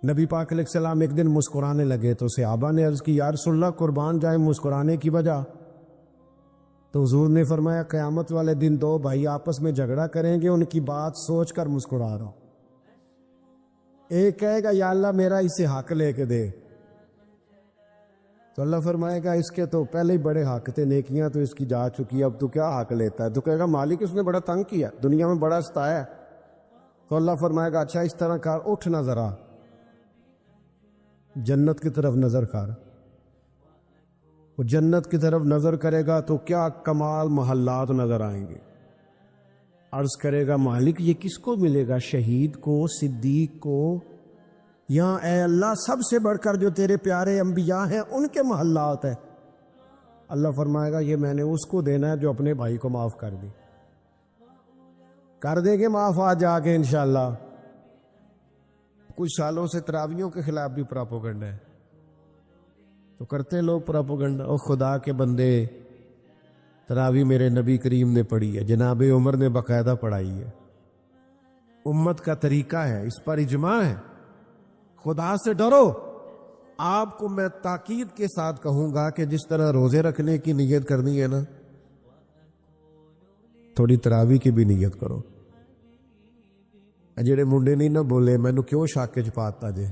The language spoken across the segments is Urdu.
نبی پاک علیہ السلام ایک دن مسکرانے لگے تو صحابہ نے عرض کی یا رسول اللہ قربان جائیں مسکرانے کی وجہ؟ تو حضور نے فرمایا قیامت والے دن دو بھائی آپس میں جھگڑا کریں گے، ان کی بات سوچ کر مسکرا رہا ہوں۔ ایک کہے گا یا اللہ میرا اسے حق لے کے دے، تو اللہ فرمائے گا اس کے تو پہلے ہی بڑے حق تھے، نیکیاں تو اس کی جا چکی، اب تو کیا حق لیتا ہے؟ تو کہے گا مالک اس نے بڑا تنگ کیا، دنیا میں بڑا ستایا۔ تو اللہ فرمائے گا اچھا اس طرح کر، اٹھ نہ ذرا جنت کی طرف نظر کر۔ وہ جنت کی طرف نظر کرے گا تو کیا کمال محلات نظر آئیں گے۔ عرض کرے گا مالک یہ کس کو ملے گا؟ شہید کو، صدیق کو، یا اے اللہ سب سے بڑھ کر جو تیرے پیارے انبیاء ہیں ان کے محلات ہیں۔ اللہ فرمائے گا یہ میں نے اس کو دینا ہے جو اپنے بھائی کو معاف کر دی۔ کر دیں گے معاف آج آ کے انشاءاللہ۔ کچھ سالوں سے تراویحوں کے خلاف بھی پراپوگنڈا ہے، تو کرتے لوگ پراپوگنڈا۔ او خدا کے بندے، تراویح میرے نبی کریم نے پڑھی ہے، جناب عمر نے باقاعدہ پڑھائی ہے، امت کا طریقہ ہے، اس پر اجماع ہے۔ خدا سے ڈرو۔ آپ کو میں تاکید کے ساتھ کہوں گا کہ جس طرح روزے رکھنے کی نیت کرنی ہے نا، تھوڑی تراویح کی بھی نیت کرو۔ جڑے منڈے نہیں نہ بولے مینو کیوں شاک چ پاتا جے،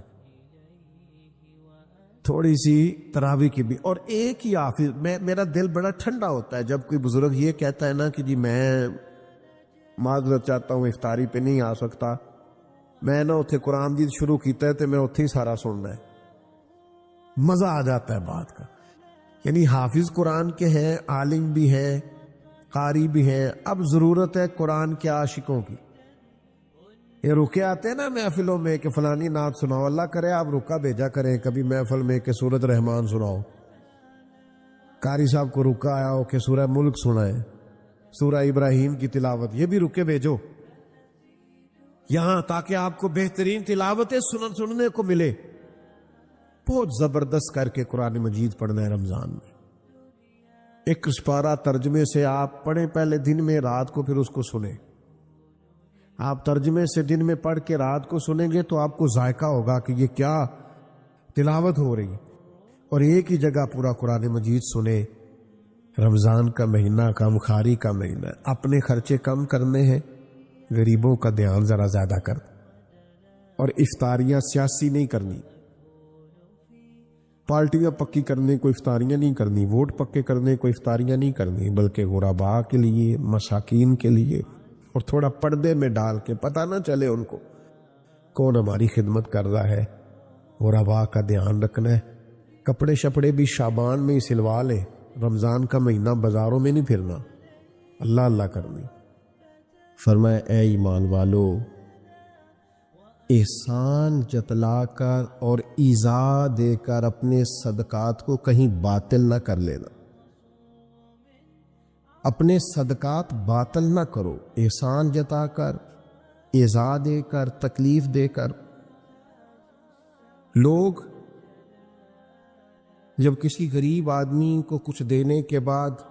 تھوڑی سی تراویح کی بھی۔ اور ایک ہی حافظ، میرا دل بڑا ٹھنڈا ہوتا ہے جب کوئی بزرگ یہ کہتا ہے نا کہ جی میں معذرت چاہتا ہوں افطاری پہ نہیں آ سکتا، میں نا اتنے قرآن جی شروع کیتا ہے تو میں اتنے ہی سارا سننا ہے، مزہ آ جاتا ہے بات کا۔ یعنی حافظ قرآن کے ہیں، عالم بھی ہیں، قاری بھی ہیں، اب ضرورت ہے قرآن کے عاشقوں کی۔ یہ رکے آتے ہیں نا محفلوں میں کہ فلانی نعت سناؤ، اللہ کرے آپ رکا بھیجا کریں کبھی محفل میں کہ سورۃ رحمان سناؤ، قاری صاحب کو رکا آیا ہو کہ سورہ ملک سنائے، سورہ ابراہیم کی تلاوت، یہ بھی رکے بھیجو یہاں تاکہ آپ کو بہترین تلاوتیں سننے کو ملے۔ بہت زبردست کر کے قرآن مجید پڑھنا ہے رمضان میں، ایک سپارہ ترجمے سے آپ پڑھیں پہلے دن میں، رات کو پھر اس کو سنیں۔ آپ ترجمے سے دن میں پڑھ کے رات کو سنیں گے تو آپ کو ذائقہ ہوگا کہ یہ کیا تلاوت ہو رہی ہے، اور ایک ہی جگہ پورا قرآن مجید سنیں۔ رمضان کا مہینہ کم خاری کا مہینہ ہے، اپنے خرچے کم کرنے ہیں، غریبوں کا دھیان ذرا زیادہ کر، اور افطاریاں سیاسی نہیں کرنی، پارٹیاں پکی کرنے کو افطاریاں نہیں کرنی، ووٹ پکے کرنے کو افطاریاں نہیں کرنی، بلکہ غرباء کے لیے، مساکین کے لیے، اور تھوڑا پردے میں ڈال کے پتہ نہ چلے ان کو کون ہماری خدمت کر رہا ہے۔ غرباء کا دھیان رکھنا ہے۔ کپڑے شپڑے بھی شعبان میں ہی سلوا لیں، رمضان کا مہینہ بازاروں میں نہیں پھرنا، اللہ اللہ کرنی۔ فرمایا اے ایمان والو، احسان جتلا کر اور ایذا دے کر اپنے صدقات کو کہیں باطل نہ کر لینا۔ اپنے صدقات باطل نہ کرو، احسان جتا کر، ایذا دے کر، تکلیف دے کر۔ لوگ جب کسی غریب آدمی کو کچھ دینے کے بعد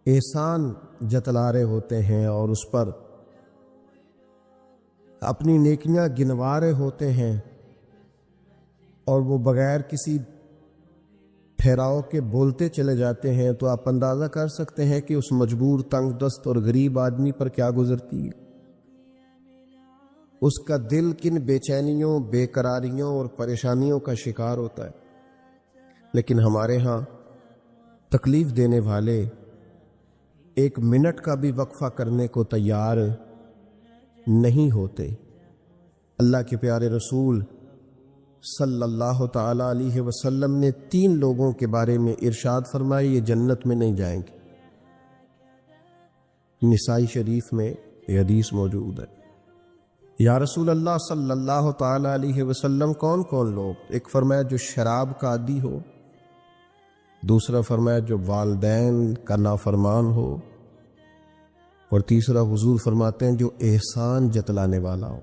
احسان جتلا رہے ہوتے ہیں اور اس پر اپنی نیکیاں گنوا رہے ہوتے ہیں، اور وہ بغیر کسی ٹھہراؤ کے بولتے چلے جاتے ہیں، تو آپ اندازہ کر سکتے ہیں کہ اس مجبور، تنگ دست اور غریب آدمی پر کیا گزرتی ہے۔ اس کا دل کن بے چینیوں، بے قراریوں اور پریشانیوں کا شکار ہوتا ہے۔ لیکن ہمارے ہاں تکلیف دینے والے ایک منٹ کا بھی وقفہ کرنے کو تیار نہیں ہوتے۔ اللہ کے پیارے رسول صلی اللہ تعالی علیہ وسلم نے 3 لوگوں کے بارے میں ارشاد فرمایا یہ جنت میں نہیں جائیں گے۔ نسائی شریف میں یہ حدیث موجود ہے۔ یا رسول اللہ صلی اللہ تعالی علیہ وسلم کون کون لوگ؟ ایک فرمایا جو شراب کا عادی ہو، دوسرا فرمایا جو والدین کا نافرمان ہو، اور تیسرا حضور فرماتے ہیں جو احسان جتلانے والا ہو۔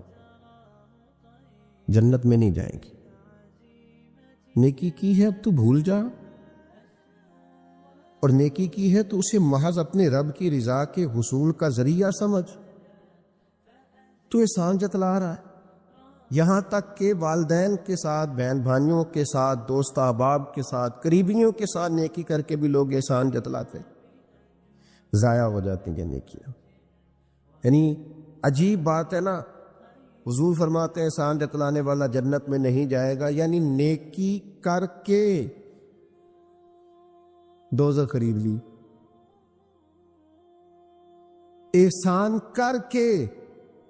جنت میں نہیں جائیں گی۔ نیکی کی ہے اب تو بھول جا، اور نیکی کی ہے تو اسے محض اپنے رب کی رضا کے حصول کا ذریعہ سمجھ۔ تو احسان جتلا رہا ہے، یہاں تک کہ والدین کے ساتھ، بہن بھائیوں کے ساتھ، دوست احباب کے ساتھ، قریبیوں کے ساتھ نیکی کر کے بھی لوگ احسان جتلاتے، ضائع ہو جاتی ہیں نیکیاں۔ یعنی عجیب بات ہے نا، حضور فرماتے ہیں احسان جتلانے والا جنت میں نہیں جائے گا، یعنی نیکی کر کے دوزخ خرید لی، احسان کر کے،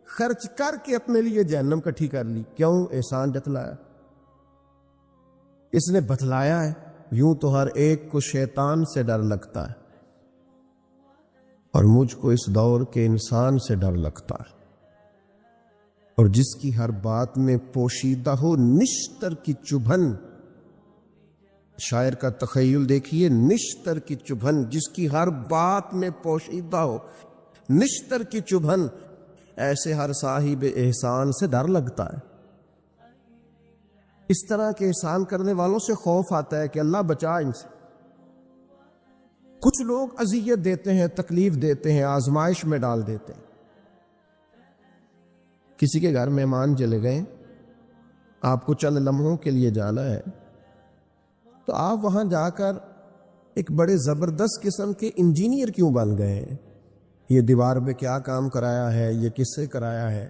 خرچ کر کے اپنے لیے جہنم کٹھی کر لی۔ کیوں؟ احسان جتلایا، اس نے بتلایا ہے۔ یوں تو ہر ایک کو شیطان سے ڈر لگتا ہے، اور مجھ کو اس دور کے انسان سے ڈر لگتا ہے، اور جس کی ہر بات میں پوشیدہ ہو نشتر کی چبھن۔ شاعر کا تخیل دیکھیے، نشتر کی چبھن، جس کی ہر بات میں پوشیدہ ہو نشتر کی چبھن، ایسے ہر صاحب احسان سے ڈر لگتا ہے۔ اس طرح کے احسان کرنے والوں سے خوف آتا ہے کہ اللہ بچا ان سے۔ کچھ لوگ اذیت دیتے ہیں، تکلیف دیتے ہیں، آزمائش میں ڈال دیتے ہیں۔ کسی کے گھر مہمان چلے گئے، آپ کو چند لمحوں کے لیے جانا ہے، تو آپ وہاں جا کر ایک بڑے زبردست قسم کے انجینئر کیوں بن گئے ہیں؟ یہ دیوار پہ کیا کام کرایا ہے، یہ کس سے کرایا ہے،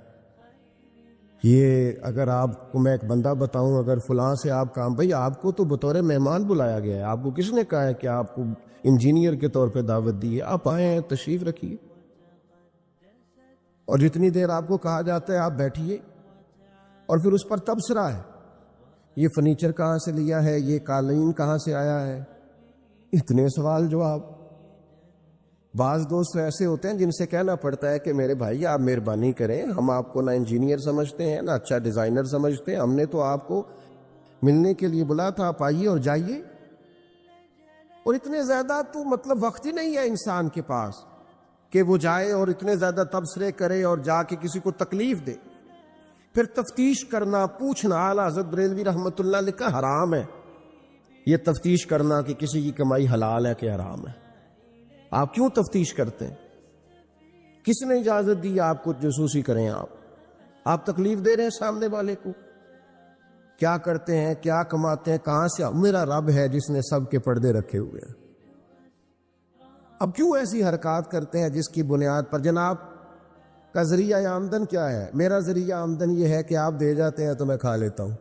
یہ اگر آپ کو میں ایک بندہ بتاؤں، اگر فلاں سے آپ کام، بھئی آپ کو تو بطور مہمان بلایا گیا ہے، آپ کو کس نے کہا ہے کہ آپ کو انجینئر کے طور پہ دعوت دی ہے؟ آپ آئے ہیں، تشریف رکھیے، اور جتنی دیر آپ کو کہا جاتا ہے آپ بیٹھیے، اور پھر اس پر تبصرہ ہے، یہ فرنیچر کہاں سے لیا ہے، یہ قالین کہاں سے آیا ہے، اتنے سوال جواب۔ بعض دوست ایسے ہوتے ہیں جن سے کہنا پڑتا ہے کہ میرے بھائی آپ مہربانی کریں، ہم آپ کو نہ انجینئر سمجھتے ہیں نہ اچھا ڈیزائنر سمجھتے ہیں، ہم نے تو آپ کو ملنے کے لیے بلا تھا، آپ آئیے اور جائیے۔ اور اتنے زیادہ تو مطلب وقت ہی نہیں ہے انسان کے پاس کہ وہ جائے اور اتنے زیادہ تبصرے کرے اور جا کے کسی کو تکلیف دے۔ پھر تفتیش کرنا، پوچھنا، اعلیٰ حضرت بریلوی رحمۃ اللہ علیہ کا حرام ہے یہ تفتیش کرنا کہ کسی کی کمائی حلال ہے کہ حرام ہے۔ آپ کیوں تفتیش کرتے ہیں؟ کس نے اجازت دی آپ کو جاسوسی کریں؟ آپ تکلیف دے رہے ہیں سامنے والے کو۔ کیا کرتے ہیں، کیا کماتے ہیں، کہاں سے؟ میرا رب ہے جس نے سب کے پردے رکھے ہوئے ہیں۔ اب کیوں ایسی حرکات کرتے ہیں جس کی بنیاد پر جناب کا ذریعہ آمدن کیا ہے؟ میرا ذریعہ آمدن یہ ہے کہ آپ دے جاتے ہیں تو میں کھا لیتا ہوں۔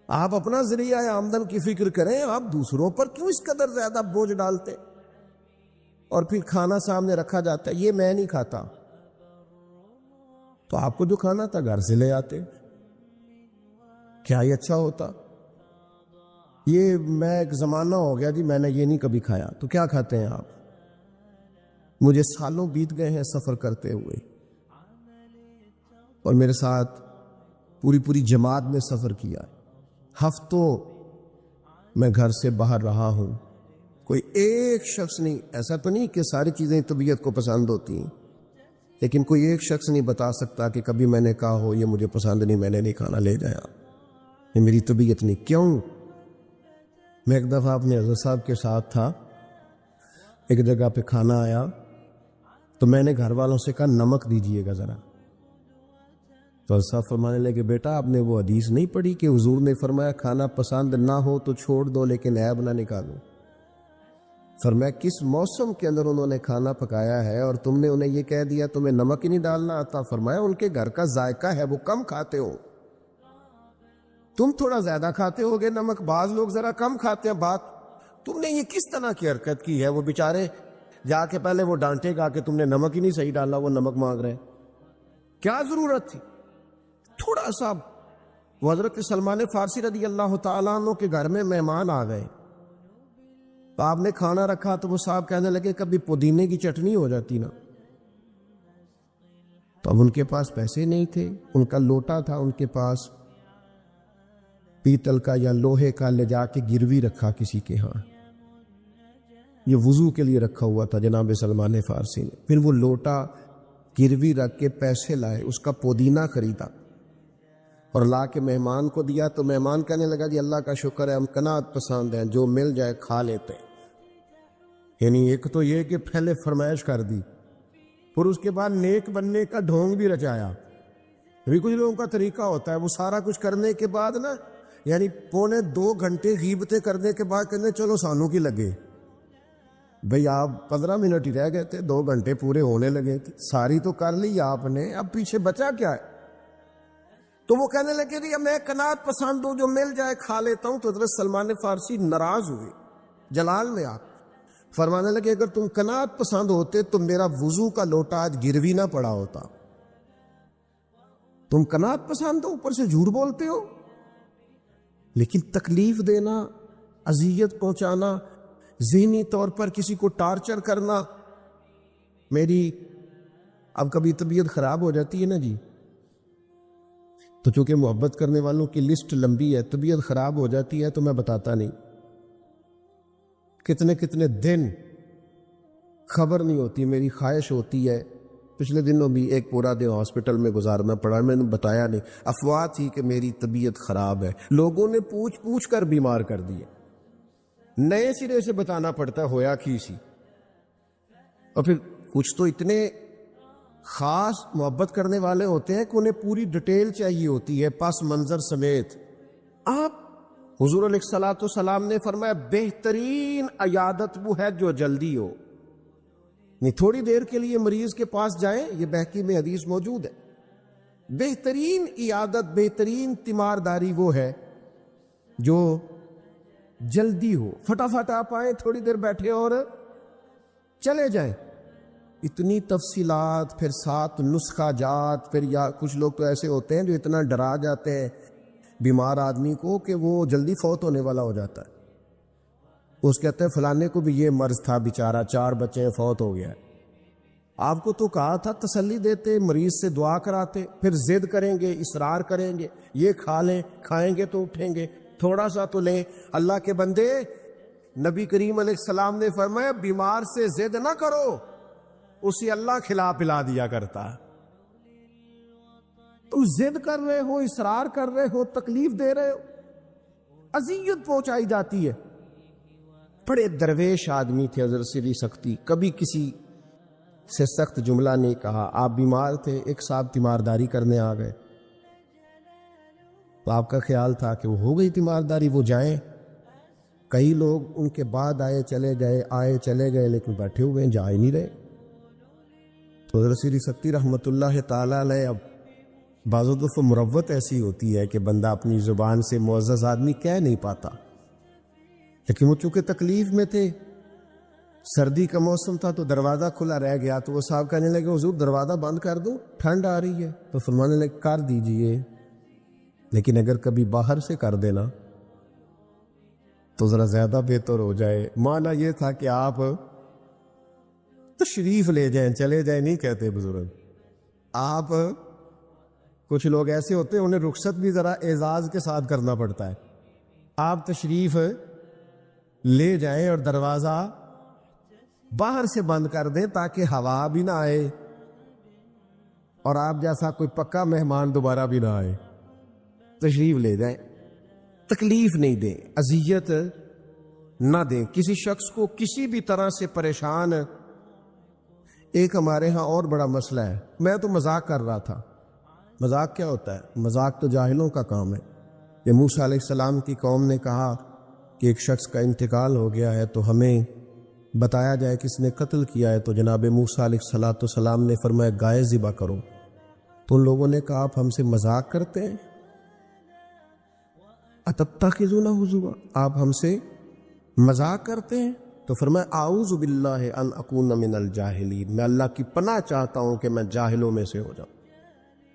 آپ اپنا ذریعہ آمدن کی فکر کریں، آپ دوسروں پر کیوں اس قدر زیادہ بوجھ ڈالتے؟ اور پھر کھانا سامنے رکھا جاتا ہے، یہ میں نہیں کھاتا، تو آپ کو جو کھانا تھا گھر سے لے آتے، کیا یہ اچھا ہوتا؟ یہ میں ایک زمانہ ہو گیا جی میں نے یہ نہیں کبھی کھایا، تو کیا کھاتے ہیں آپ؟ مجھے سالوں بیت گئے ہیں سفر کرتے ہوئے، اور میرے ساتھ پوری جماعت نے سفر کیا، ہفتوں میں گھر سے باہر رہا ہوں، کوئی ایک شخص نہیں، ایسا تو نہیں کہ ساری چیزیں طبیعت کو پسند ہوتی ہیں، لیکن کوئی ایک شخص نہیں بتا سکتا کہ کبھی میں نے کہا ہو یہ مجھے پسند نہیں، میں نے نہیں کھانا، لے جایا، یہ میری طبیعت نہیں۔ کیوں؟ میں ایک دفعہ اپنے حضرت صاحب کے ساتھ تھا، ایک جگہ پہ کھانا آیا، تو میں نے گھر والوں سے کہا نمک دیجئے گا ذرا، تو حضرت صاحب فرمانے لگے بیٹا آپ نے وہ حدیث نہیں پڑھی کہ حضور نے فرمایا کھانا پسند نہ ہو تو چھوڑ دو لیکن عیب نہ نکالو؟ فرمایا کس موسم کے اندر انہوں نے کھانا پکایا ہے اور تم نے انہیں یہ کہہ دیا تمہیں نمک ہی نہیں ڈالنا آتا؟ فرمایا ان کے گھر کا ذائقہ ہے، وہ کم کھاتے ہو، تم تھوڑا زیادہ کھاتے ہوگے نمک، بعض لوگ ذرا کم کھاتے ہیں۔ بات تم نے یہ کس طرح کی حرکت کی ہے؟ وہ بیچارے جا کے پہلے وہ ڈانٹے گا کہ تم نے نمک ہی نہیں صحیح ڈالا، وہ نمک مانگ رہے ہیں، کیا ضرورت تھی؟ تھوڑا سا وہ حضرت سلمان فارسی رضی اللہ تعالیٰ عنہ کے گھر میں مہمان آ گئے، تو آپ نے کھانا رکھا تو وہ صاحب کہنے لگے کبھی پودینے کی چٹنی ہو جاتی نا، تو اب ان کے پاس پیسے نہیں تھے، ان کا لوٹا تھا ان کے پاس پیتل کا یا لوہے کا، لے جا کے گروی رکھا کسی کے ہاں، یہ وضو کے لیے رکھا ہوا تھا جناب سلمان فارسی نے، پھر وہ لوٹا گروی رکھ کے پیسے لائے، اس کا پودینہ خریدا اور لا کے مہمان کو دیا، تو مہمان کہنے لگا جی اللہ کا شکر ہے ہم قناعت پسند ہیں، جو مل جائے کھا لیتے ہیں۔ یعنی ایک تو یہ کہ پہلے فرمائش کر دی، پھر اس کے بعد نیک بننے کا ڈھونگ بھی رچایا، بھی کچھ لوگوں کا طریقہ ہوتا ہے، وہ سارا کچھ کرنے کے بعد نا، یعنی 2.25 گھنٹے غیبتیں کرنے کے بعد کہنے چلو سانوں کی لگے، بھئی آپ 15 منٹ ہی رہ گئے تھے، 2 گھنٹے پورے ہونے لگے تھے، ساری تو کر لی آپ نے، اب پیچھے بچا کیا ہے؟ تو وہ کہنے لگے جی میں قناعت پسند ہوں، جو مل جائے کھا لیتا ہوں۔ تو حضرت سلمان فارسی ناراض ہوئے، جلال میں آپ فرمانے لگے اگر تم قناعت پسند ہوتے تو میرا وضو کا لوٹا آج گروی نہ پڑا ہوتا۔ تم قناعت پسند ہو، اوپر سے جھوٹ بولتے ہو، لیکن تکلیف دینا، اذیت پہنچانا، ذہنی طور پر کسی کو ٹارچر کرنا۔ میری اب کبھی طبیعت خراب ہو جاتی ہے نا جی، تو چونکہ محبت کرنے والوں کی لسٹ لمبی ہے، طبیعت خراب ہو جاتی ہے تو میں بتاتا نہیں، کتنے کتنے دن خبر نہیں ہوتی، میری خواہش ہوتی ہے۔ پچھلے دنوں بھی ایک پورا دن ہاسپٹل میں گزارنا پڑا، میں نے بتایا نہیں، افواہ تھی کہ میری طبیعت خراب ہے، لوگوں نے پوچھ پوچھ کر بیمار کر دیے، نئے سرے سے بتانا پڑتا ہے ہویا کی سی۔ اور پھر کچھ تو اتنے خاص محبت کرنے والے ہوتے ہیں کہ انہیں پوری ڈیٹیل چاہیے ہوتی ہے، پس منظر سمیت۔ آپ حضور علیہ الصلوۃ والسلام نے فرمایا بہترین عیادت وہ ہے جو جلدی ہو، نہیں تھوڑی دیر کے لیے مریض کے پاس جائیں، یہ بہقی میں حدیث موجود ہے۔ بہترین عیادت، بہترین تیمارداری وہ ہے جو جلدی ہو، فٹافٹ آپ آئیں، تھوڑی دیر بیٹھے اور چلے جائیں۔ اتنی تفصیلات، پھر 7 نسخہ جات، پھر یا کچھ لوگ تو ایسے ہوتے ہیں جو اتنا ڈرا جاتے ہیں بیمار آدمی کو کہ وہ جلدی فوت ہونے والا ہو جاتا ہے۔ اس کہتے ہیں فلانے کو بھی یہ مرض تھا بیچارہ، 4 بچے فوت ہو گیا ہے۔ آپ کو تو کہا تھا تسلی دیتے، مریض سے دعا کراتے، پھر ضد کریں گے، اصرار کریں گے، یہ کھا لیں، کھائیں گے تو اٹھیں گے، تھوڑا سا تو لیں۔ اللہ کے بندے، نبی کریم علیہ السلام نے فرمایا بیمار سے ضد نہ کرو، اسے اللہ کھلا پلا دیا کرتا۔ تم ضد کر رہے ہو، اصرار کر رہے ہو، تکلیف دے رہے ہو، اذیت پہنچائی جاتی ہے۔ بڑے درویش آدمی تھے حضرت سری سختی، کبھی کسی سے سخت جملہ نہیں کہا۔ آپ بیمار تھے، ایک صاحب تیمارداری کرنے آ گئے، تو آپ کا خیال تھا کہ وہ ہو گئی تیمارداری، وہ جائیں۔ کئی لوگ ان کے بعد آئے چلے گئے، آئے چلے گئے، لیکن بیٹھے ہوئے ہیں، جا ہی نہیں رہے۔ تو حضرت سری سختی رحمۃ اللہ تعالی علیہ، اب بعض دفعہ مروت ایسی ہوتی ہے کہ بندہ اپنی زبان سے معزز آدمی کہہ نہیں پاتا، لیکن وہ چونکہ تکلیف میں تھے، سردی کا موسم تھا تو دروازہ کھلا رہ گیا، تو وہ صاحب کہنے لگے حضور دروازہ بند کر دوں، ٹھنڈ آ رہی ہے۔ تو فرمانے لگے کر دیجئے، لیکن اگر کبھی باہر سے کر دینا تو ذرا زیادہ بہتر ہو جائے۔ معنی یہ تھا کہ آپ تشریف لے جائیں، چلے جائیں نہیں کہتے بزرگ۔ آپ کچھ لوگ ایسے ہوتے ہیں انہیں رخصت بھی ذرا اعزاز کے ساتھ کرنا پڑتا ہے۔ آپ تشریف لے جائیں اور دروازہ باہر سے بند کر دیں تاکہ ہوا بھی نہ آئے اور آپ جیسا کوئی پکا مہمان دوبارہ بھی نہ آئے۔ تشریف لے جائیں، تکلیف نہیں دیں، اذیت نہ دیں کسی شخص کو کسی بھی طرح سے پریشان۔ ایک ہمارے ہاں اور بڑا مسئلہ ہے، میں تو مذاق کر رہا تھا۔ مذاق کیا ہوتا ہے؟ مذاق تو جاہلوں کا کام ہے۔ کہ موسیٰ علیہ السلام کی قوم نے کہا کہ ایک شخص کا انتقال ہو گیا ہے تو ہمیں بتایا جائے کس نے قتل کیا ہے، تو جناب موسیٰ علیہ السلام نے فرمایا گائے ذبح کرو۔ تو ان لوگوں نے کہا آپ ہم سے مذاق کرتے ہیں، اتتخذونہ ہزوا، آپ ہم سے مذاق کرتے ہیں؟ تو فرمایا اعوذ باللہ ان اکون من الجاہلین، میں اللہ کی پناہ چاہتا ہوں کہ میں جاہلوں میں سے ہو جاؤں۔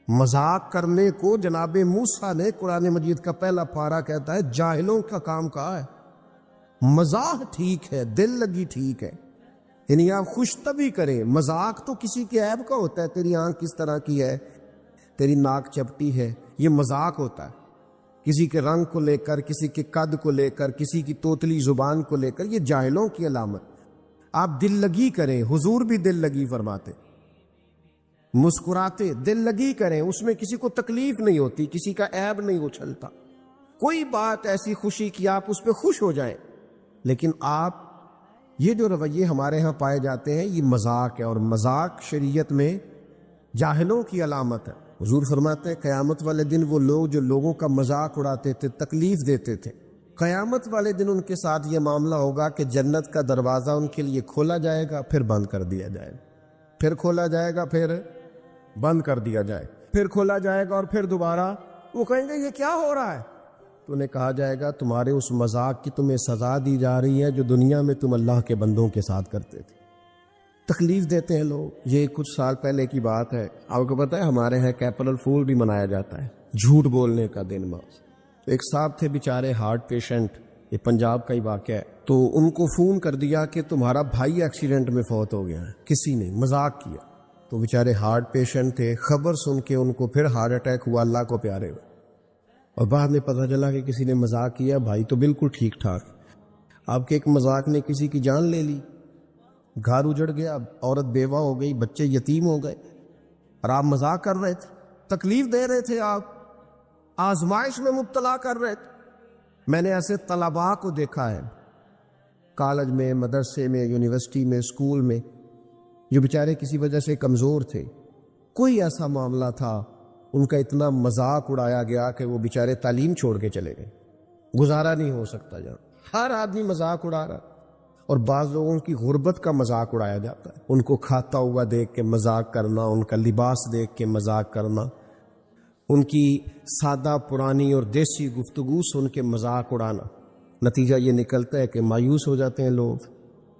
مذاق کرنے کو جناب موسیٰ نے، قرآن مجید کا پہلا پارہ کہتا ہے جاہلوں کا کام کہا ہے۔ مزاح ٹھیک ہے، دل لگی ٹھیک ہے، یعنی آپ خوش طبعی کریں۔ مذاق تو کسی کے عیب کا ہوتا ہے، تیری آنکھ کس طرح کی ہے، تیری ناک چپٹی ہے، یہ مذاق ہوتا ہے۔ کسی کے رنگ کو لے کر، کسی کے قد کو لے کر، کسی کی توتلی زبان کو لے کر، یہ جاہلوں کی علامت۔ آپ دل لگی کریں، حضور بھی دل لگی فرماتے، مسکراتے دل لگی کریں، اس میں کسی کو تکلیف نہیں ہوتی، کسی کا عیب نہیں اچھلتا، کوئی بات ایسی خوشی کی آپ اس پہ خوش ہو جائیں۔ لیکن آپ یہ جو رویے ہمارے ہاں پائے جاتے ہیں یہ مذاق ہے، اور مذاق شریعت میں جاہلوں کی علامت ہے۔ حضور فرماتے ہیں قیامت والے دن وہ لوگ جو لوگوں کا مذاق اڑاتے تھے، تکلیف دیتے تھے، قیامت والے دن ان کے ساتھ یہ معاملہ ہوگا کہ جنت کا دروازہ ان کے لیے کھولا جائے گا، پھر بند کر دیا جائے گا، پھر کھولا جائے گا، پھر بند کر دیا جائے گا، پھر کھولا جائے گا، اور پھر دوبارہ وہ کہیں گے یہ کیا ہو رہا ہے؟ تو انہیں کہا جائے گا تمہارے اس مذاق کی تمہیں سزا دی جا رہی ہے جو دنیا میں تم اللہ کے بندوں کے ساتھ کرتے تھے۔ تکلیف دیتے ہیں لوگ۔ یہ کچھ سال پہلے کی بات ہے، آپ کو پتہ ہے ہمارے ہاں اپریل فول بھی منایا جاتا ہے، جھوٹ بولنے کا دن۔ ایک صاحب تھے بیچارے ہارٹ پیشنٹ، یہ پنجاب کا ہی واقعہ ہے، تو ان کو فون کر دیا کہ تمہارا بھائی ایکسیڈنٹ میں فوت ہو گیا ہے، کسی نے مذاق کیا، تو بیچارے ہارٹ پیشنٹ تھے، خبر سن کے ان کو پھر ہارٹ اٹیک ہوا، اللہ کو پیارے ہوئے، اور بعد میں پتہ چلا کہ کسی نے مذاق کیا، بھائی تو بالکل ٹھیک ٹھاک، آپ کے ایک مذاق نے کسی کی جان لے لی، گھر اجڑ گیا، عورت بیوہ ہو گئی، بچے یتیم ہو گئے، اور آپ مذاق کر رہے تھے، تکلیف دے رہے تھے، آپ آزمائش میں مبتلا کر رہے تھے۔ میں نے ایسے طلباء کو دیکھا ہے کالج میں، مدرسے میں، یونیورسٹی میں، اسکول میں، جو بیچارے کسی وجہ سے کمزور تھے، کوئی ایسا معاملہ تھا، ان کا اتنا مذاق اڑایا گیا کہ وہ بیچارے تعلیم چھوڑ کے چلے گئے، گزارا نہیں ہو سکتا جہاں ہر آدمی مذاق اڑا رہا۔ اور بعض لوگوں کی غربت کا مذاق اڑایا جاتا ہے، ان کو کھاتا ہوا دیکھ کے مذاق کرنا، ان کا لباس دیکھ کے مذاق کرنا، ان کی سادہ پرانی اور دیسی گفتگو سن کے مذاق اڑانا۔ نتیجہ یہ نکلتا ہے کہ مایوس ہو جاتے ہیں لوگ،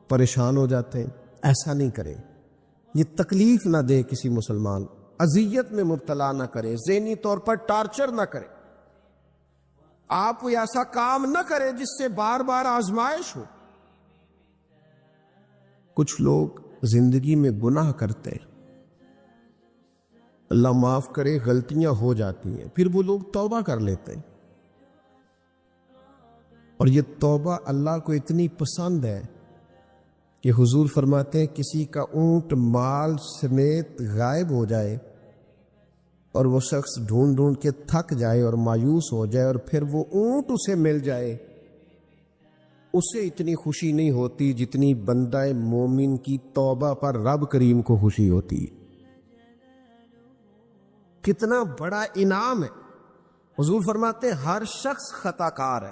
پریشان ہو جاتے ہیں۔ ایسا نہیں کرے، یہ تکلیف نہ دے کسی مسلمان، اذیت میں مبتلا نہ کرے، ذہنی طور پر ٹارچر نہ کرے، آپ کوئی ایسا کام نہ کرے جس سے بار بار آزمائش ہو۔ کچھ لوگ زندگی میں گناہ کرتے ہیں، اللہ معاف کرے، غلطیاں ہو جاتی ہیں، پھر وہ لوگ توبہ کر لیتے ہیں، اور یہ توبہ اللہ کو اتنی پسند ہے کہ حضور فرماتے ہیں کسی کا اونٹ مال سمیت غائب ہو جائے اور وہ شخص ڈھونڈ ڈھونڈ کے تھک جائے اور مایوس ہو جائے، اور پھر وہ اونٹ اسے مل جائے، اسے اتنی خوشی نہیں ہوتی جتنی بندہ مومن کی توبہ پر رب کریم کو خوشی ہوتی ہے۔ کتنا بڑا انعام ہے۔ حضور فرماتے ہیں ہر شخص خطا کار ہے،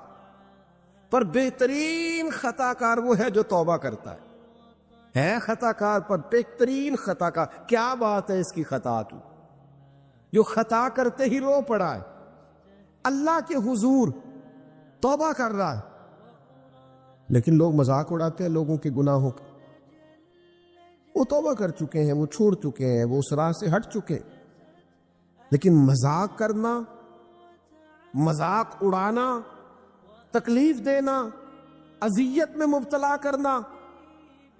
پر بہترین خطا کار وہ ہے جو توبہ کرتا ہے خطا کار پر بہترین خطا کار۔ کیا بات ہے اس کی خطا کی، جو خطا کرتے ہی رو پڑا ہے، اللہ کے حضور توبہ کر رہا ہے، لیکن لوگ مذاق اڑاتے ہیں لوگوں کے گناہوں کا۔ وہ توبہ کر چکے ہیں، وہ چھوڑ چکے ہیں، وہ اس راہ سے ہٹ چکے ہیں، لیکن مذاق کرنا، مذاق اڑانا، تکلیف دینا، اذیت میں مبتلا کرنا۔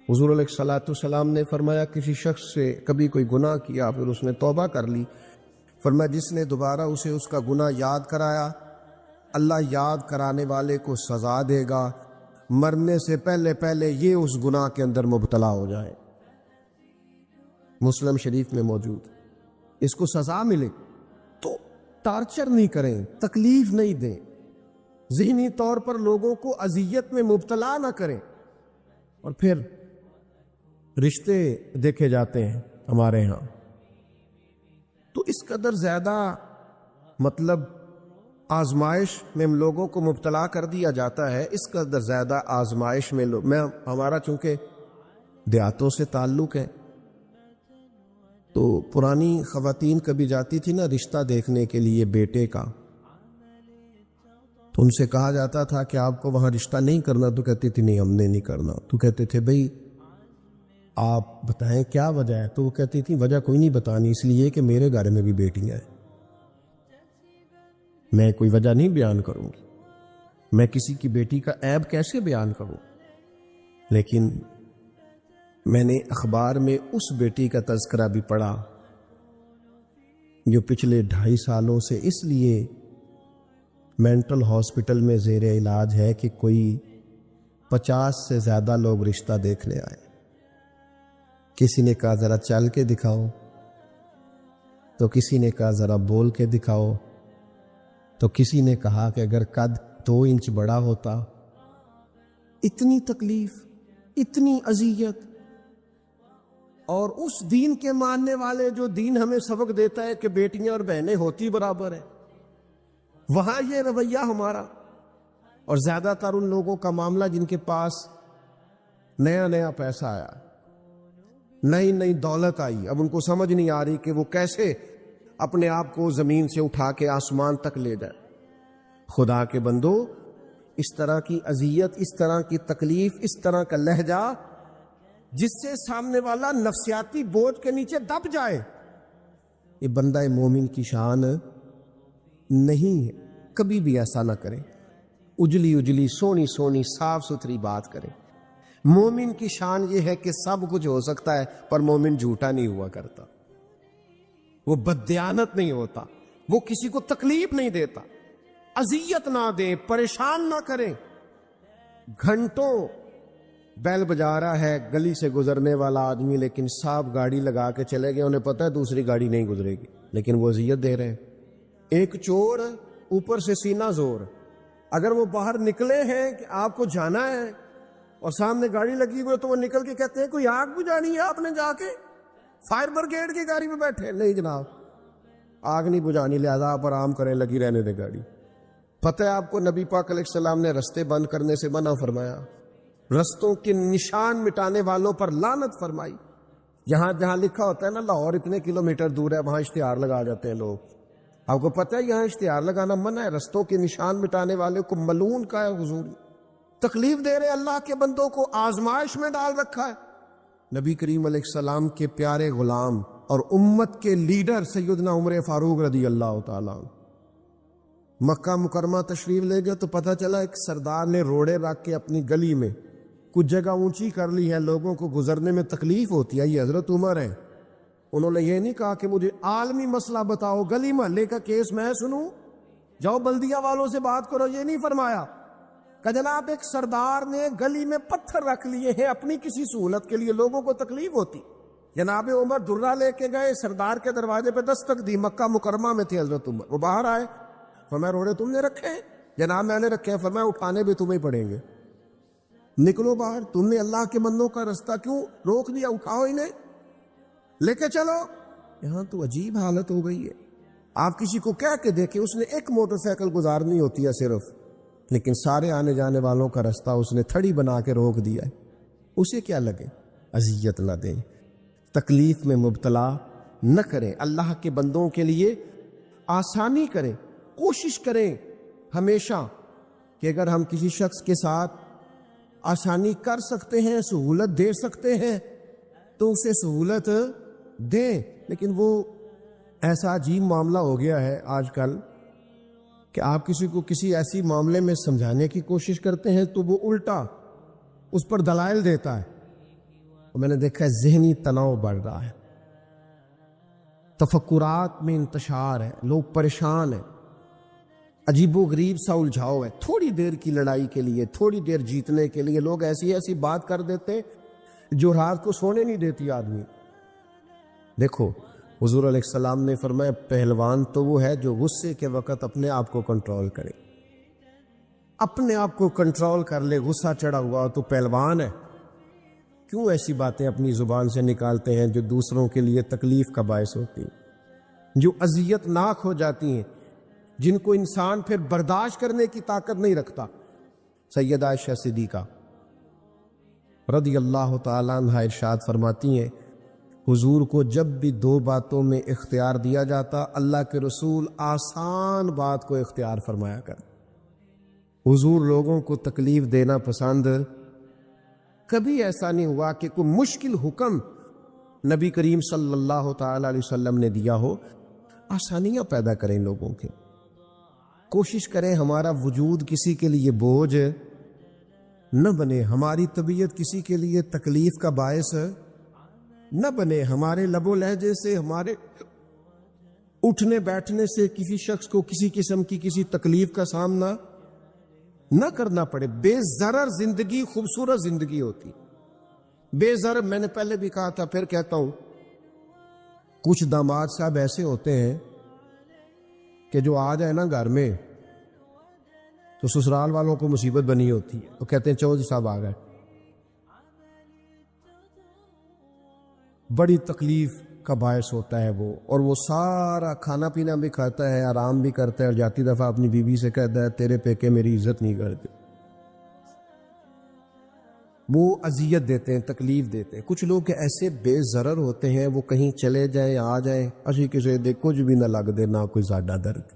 حضور علیہ الصلوۃ والسلام نے فرمایا کسی شخص سے کبھی کوئی گناہ کیا، پھر اس نے توبہ کر لی، فرمایا جس نے دوبارہ اسے اس کا گناہ یاد کرایا، اللہ یاد کرانے والے کو سزا دے گا، مرنے سے پہلے پہلے یہ اس گناہ کے اندر مبتلا ہو جائے۔ مسلم شریف میں موجود، اس کو سزا ملے تو ٹارچر نہیں کریں، تکلیف نہیں دیں، ذہنی طور پر لوگوں کو اذیت میں مبتلا نہ کریں۔ اور پھر رشتے دیکھے جاتے ہیں ہمارے ہاں، تو اس قدر زیادہ مطلب آزمائش میں لوگوں کو مبتلا کر دیا جاتا ہے، اس قدر زیادہ آزمائش میں ہمارا چونکہ دیہاتوں سے تعلق ہے، تو پرانی خواتین کبھی جاتی تھی نا رشتہ دیکھنے کے لیے بیٹے کا، تو ان سے کہا جاتا تھا کہ آپ کو وہاں رشتہ نہیں کرنا، تو کہتی تھی نہیں ہم نے نہیں کرنا، تو کہتے تھے بھئی آپ بتائیں کیا وجہ ہے، تو وہ کہتی تھی وجہ کوئی نہیں بتانی، اس لیے کہ میرے گھر میں بھی بیٹیاں ہیں، میں کوئی وجہ نہیں بیان کروں گی، میں کسی کی بیٹی کا عیب کیسے بیان کروں۔ لیکن میں نے اخبار میں اس بیٹی کا تذکرہ بھی پڑھا جو پچھلے 2.5 سالوں سے اس لیے مینٹل ہاسپٹل میں زیر علاج ہے کہ کوئی 50 سے زیادہ لوگ رشتہ دیکھنے آئے، کسی نے کہا ذرا چل کے دکھاؤ، تو کسی نے کہا ذرا بول کے دکھاؤ، تو کسی نے کہا کہ اگر قد 2 انچ بڑا ہوتا۔ اتنی تکلیف، اتنی اذیت، اور اس دین کے ماننے والے جو دین ہمیں سبق دیتا ہے کہ بیٹیاں اور بہنیں ہوتی برابر ہیں، وہاں یہ رویہ ہمارا. اور زیادہ تر ان لوگوں کا معاملہ جن کے پاس نیا نیا پیسہ آیا، نئی نئی دولت آئی، اب ان کو سمجھ نہیں آ رہی کہ وہ کیسے اپنے آپ کو زمین سے اٹھا کے آسمان تک لے جائے. خدا کے بندو، اس طرح کی اذیت، اس طرح کی تکلیف، اس طرح کا لہجہ جس سے سامنے والا نفسیاتی بوجھ کے نیچے دب جائے، یہ بندہ مومن کی شان نہیں ہے. کبھی بھی ایسا نہ کرے. اجلی اجلی سونی سونی صاف ستھری بات کرے. مومن کی شان یہ ہے کہ سب کچھ ہو سکتا ہے، پر مومن جھوٹا نہیں ہوا کرتا، وہ بددیانت نہیں ہوتا، وہ کسی کو تکلیف نہیں دیتا، اذیت نہ دے، پریشان نہ کرے. گھنٹوں بیل بجا رہا ہے گلی سے گزرنے والا آدمی، لیکن صاحب گاڑی لگا کے چلے گئے، انہیں پتہ ہے دوسری گاڑی نہیں گزرے گی، لیکن وہ اذیت دے رہے ہیں. ایک چور اوپر سے سینہ زور، اگر وہ باہر نکلے ہیں کہ آپ کو جانا ہے اور سامنے گاڑی لگی ہوئی تو وہ نکل کے کہتے ہیں کوئی آگ بجھانی ہے آپ نے، جا کے فائر برگیڈ کی گاڑی میں بیٹھے. نہیں جناب، آگ نہیں بجھانی، لہذا آپ آرام کریں، لگی رہنے دے گاڑی. پتہ ہے آپ کو نبی پاک علیہ السلام نے رستے بند کرنے سے منع فرمایا، رستوں کے نشان مٹانے والوں پر لعنت فرمائی. جہاں جہاں لکھا ہوتا ہے نا لاہور اتنے کلومیٹر دور ہے، وہاں اشتہار لگا جاتے ہیں لوگ. آپ کو پتہ ہے یہاں اشتہار لگانا منع ہے. رستوں کے نشان مٹانے والے کو ملعون کا ہے حضور. تکلیف دے رہے اللہ کے بندوں کو، آزمائش میں ڈال رکھا ہے. نبی کریم علیہ السلام کے پیارے غلام اور امت کے لیڈر سیدنا عمر فاروق رضی اللہ تعالیٰ مکہ مکرمہ تشریف لے گئے تو پتہ چلا ایک سردار نے روڑے رکھ کے اپنی گلی میں کچھ جگہ اونچی کر لی ہے، لوگوں کو گزرنے میں تکلیف ہوتی ہے. یہ حضرت عمر ہے. انہوں نے یہ نہیں کہا کہ مجھے عالمی مسئلہ بتاؤ، گلی محلے کا کیس میں سنوں، جاؤ بلدیہ والوں سے بات کرو، یہ نہیں فرمایا. کہ جناب ایک سردار نے گلی میں پتھر رکھ لیے ہیں اپنی کسی سہولت کے لیے، لوگوں کو تکلیف ہوتی. جناب عمر درہ لے کے گئے، سردار کے دروازے پہ دستک دی، مکہ مکرمہ میں تھے حضرت عمر. وہ باہر آئے، فرمایا روڑے تم نے رکھے ہیں؟ جناب میں نے رکھے ہیں. فرمایا اٹھانے بھی تمہیں پڑیں گے، نکلو باہر. تم نے اللہ کے بندوں کا رستہ کیوں روک دیا؟ اٹھاؤ انہیں، لے کے چلو. یہاں تو عجیب حالت ہو گئی ہے. آپ کسی کو کہہ کے دیکھیں، اس نے ایک موٹر سائیکل گزارنی ہوتی ہے صرف، لیکن سارے آنے جانے والوں کا رستہ اس نے تھڑی بنا کے روک دیا ہے. اسے کیا لگے؟ اذیت نہ دیں، تکلیف میں مبتلا نہ کریں. اللہ کے بندوں کے لیے آسانی کریں. کوشش کریں ہمیشہ کہ اگر ہم کسی شخص کے ساتھ آسانی کر سکتے ہیں، سہولت دے سکتے ہیں، تو اسے سہولت دیں. لیکن وہ ایسا عجیب معاملہ ہو گیا ہے آج کل کہ آپ کسی کو کسی ایسی معاملے میں سمجھانے کی کوشش کرتے ہیں تو وہ الٹا اس پر دلائل دیتا ہے. اور میں نے دیکھا ہے ذہنی تناؤ بڑھ رہا ہے، تفکرات میں انتشار ہے، لوگ پریشان ہیں، عجیب و غریب سا الجھاؤ ہے. تھوڑی دیر کی لڑائی کے لیے، تھوڑی دیر جیتنے کے لیے لوگ ایسی ایسی بات کر دیتے جو رات کو سونے نہیں دیتی آدمی. دیکھو حضور علیہ السلام نے فرمایا پہلوان تو وہ ہے جو غصے کے وقت اپنے آپ کو کنٹرول کرے، اپنے آپ کو کنٹرول کر لے. غصہ چڑھا ہوا تو پہلوان ہے. کیوں ایسی باتیں اپنی زبان سے نکالتے ہیں جو دوسروں کے لیے تکلیف کا باعث ہوتی ہیں، جو اذیت ناک ہو جاتی ہیں، جن کو انسان پھر برداشت کرنے کی طاقت نہیں رکھتا. سیدہ عائشہ صدیقہ رضی اللہ تعالیٰ عنہا ارشاد فرماتی ہیں حضور کو جب بھی دو باتوں میں اختیار دیا جاتا، اللہ کے رسول آسان بات کو اختیار فرمایا کر. حضور لوگوں کو تکلیف دینا پسند، کبھی ایسا نہیں ہوا کہ کوئی مشکل حکم نبی کریم صلی اللہ تعالی علیہ وسلم نے دیا ہو. آسانیاں پیدا کریں لوگوں کے. کوشش کریں ہمارا وجود کسی کے لیے بوجھ نہ بنے، ہماری طبیعت کسی کے لیے تکلیف کا باعث نہ بنے. ہمارے لب و لہجے سے، ہمارے اٹھنے بیٹھنے سے کسی شخص کو کسی قسم کی کسی تکلیف کا سامنا نہ کرنا پڑے. بے ضرر زندگی خوبصورت زندگی ہوتی. بے ضرر، میں نے پہلے بھی کہا تھا پھر کہتا ہوں، کچھ داماد صاحب ایسے ہوتے ہیں کہ جو آ جائے نا گھر میں تو سسرال والوں کو مصیبت بنی ہوتی ہے، تو کہتے ہیں چودھری صاحب آ گئے. بڑی تکلیف کا باعث ہوتا ہے وہ، اور وہ سارا کھانا پینا بھی کھاتا ہے، آرام بھی کرتا ہے، اور جاتی دفعہ اپنی بیوی سے کہتا ہے تیرے پیکے میری عزت نہیں کرتے، وہ اذیت دیتے ہیں، تکلیف دیتے ہیں۔ کچھ لوگ ایسے بے ضرر ہوتے ہیں، وہ کہیں چلے جائیں آ جائیں، اسی کسی دے کچھ بھی نہ لگ دے، نہ کوئی زیادہ درد،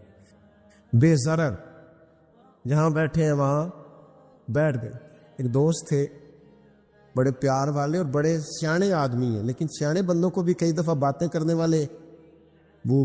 بے ضرر، جہاں بیٹھے ہیں وہاں بیٹھ گئے۔ ایک دوست تھے بڑے پیار والے اور بڑے سیانے آدمی ہیں، لیکن سیانے بندوں کو بھی کئی دفعہ باتیں کرنے والے وہ